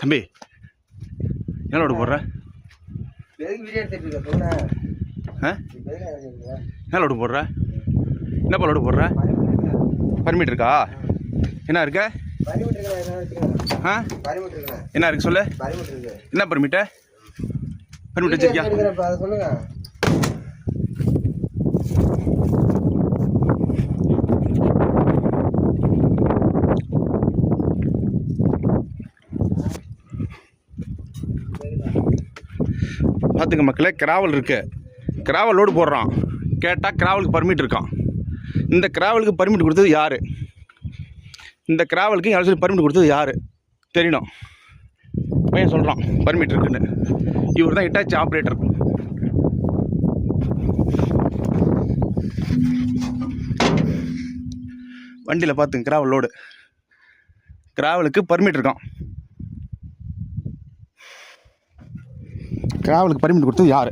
தம்பி என்ன லோடு போடுற? என்ன லோடு போடுற? என்னப்பா லோடு போடுற? பர்மிட் இருக்கா? என்ன இருக்க? என்ன இருக்கு சொல்லு. என்ன பர்மிட்டு? பர்மிட் வச்சிருக்கியா? பார்த்துக்க மக்களே, கிராவல் இருக்கு. கிராவல் லோடு போடுறான். கேட்டால் கிராவலுக்கு பர்மிட் இருக்கான். இந்த கிராவலுக்கு பர்மிட் கொடுத்தது யார்? இந்த கிராவலுக்கு யாரும் சொல்லி பர்மிட் கொடுத்தது யார் தெரியணும். பையன் சொல்கிறான் பர்மிட் இருக்குன்னு. இவர் தான் ஹிட்டாச்சி ஆப்ரேட்டர். வண்டியில் பார்த்துங்க, கிராவல் லோடு. கிராவலுக்கு பர்மிட் இருக்கான். கிராவலுக்கு பர்மிட் கொடுத்தது யார்?